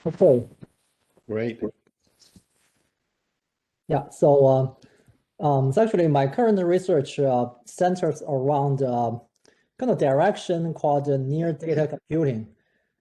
Okay. Great. Yeah. So actually, my current research centers around kind of direction called near data computing.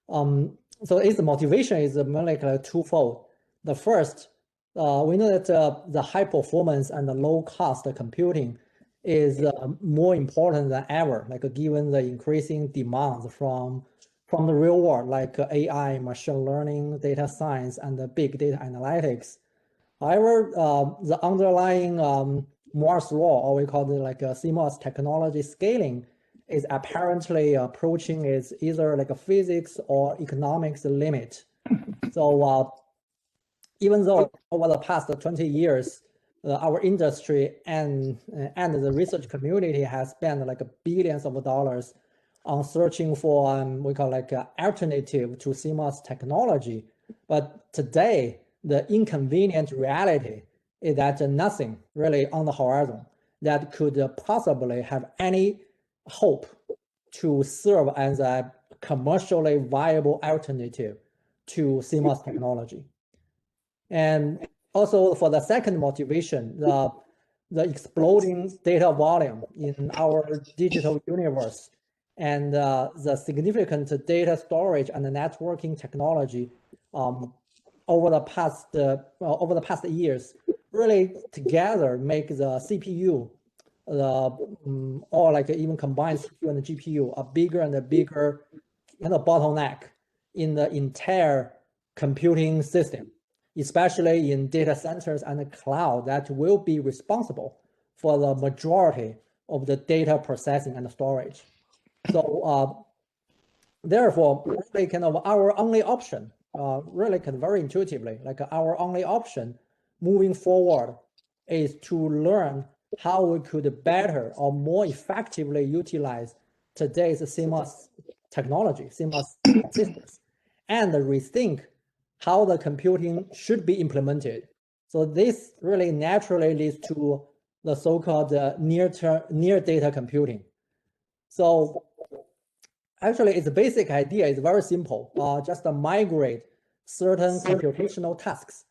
So its motivation is mainly kind of twofold. The first, we know that the high performance and the low cost computing is more important than ever, like given the increasing demands from the real world, like AI, machine learning, data science, and the big data analytics. However, the underlying Moore's law, or we call it like a CMOS technology scaling, is apparently approaching its either like a physics or economics limit. So even though over the past 20 years, our industry and the research community has spent like billions of dollars on searching for we call like alternative to CMOS technology, but today the inconvenient reality is that nothing really on the horizon that could possibly have any hope to serve as a commercially viable alternative to CMOS technology. And also for the second motivation, the exploding data volume in our digital universe and the significant data storage and the networking technology over the past years really together make the CPU or like even combined CPU and the GPU a bigger and a bigger bottleneck in the entire computing system, especially in data centers and the cloud that will be responsible for the majority of the data processing and storage. So therefore, really kind of our only option, really kind of very intuitively, like our only option moving forward is to learn how we could better or more effectively utilize today's CMOS technology, CMOS systems, and rethink how the computing should be implemented. So this really naturally leads to the so-called near data computing. So actually, its basic idea is very simple. Just migrate certain computational tasks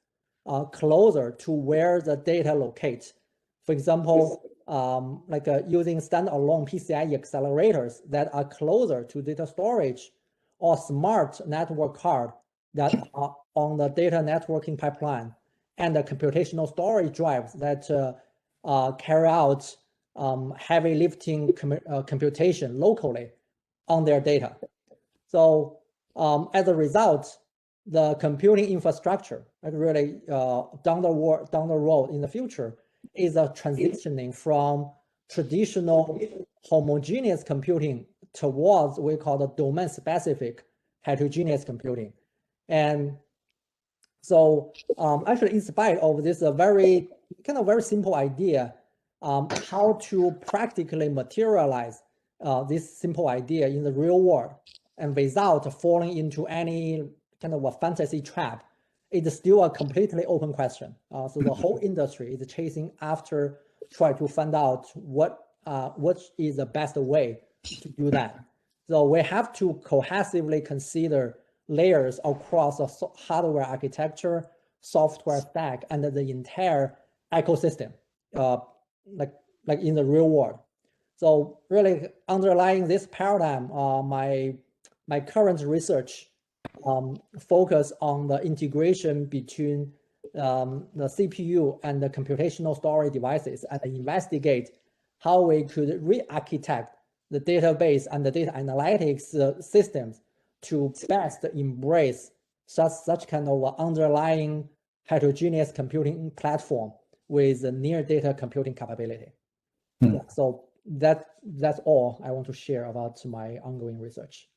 closer to where the data locates. For example, like using standalone PCIe accelerators that are closer to data storage, or smart network card that are on the data networking pipeline, and the computational storage drives that carry out heavy lifting computation locally on their data. So as a result, the computing infrastructure, like really down the road in the future, is transitioning from traditional homogeneous computing towards what we call the domain-specific heterogeneous computing. And so actually, in spite of this very simple idea, how to practically materialize this simple idea in the real world and without falling into any kind of a fantasy trap, it's still a completely open question. So the whole industry is chasing after try to find out what is the best way to do that. So we have to cohesively consider layers across a hardware architecture, software stack, and the entire ecosystem, like in the real world. So really underlying this paradigm, my current research focus on the integration between the CPU and the computational storage devices and investigate how we could re-architect the database and the data analytics systems to best embrace such kind of underlying heterogeneous computing platform with near data computing capability. Yeah, so that's all I want to share about my ongoing research.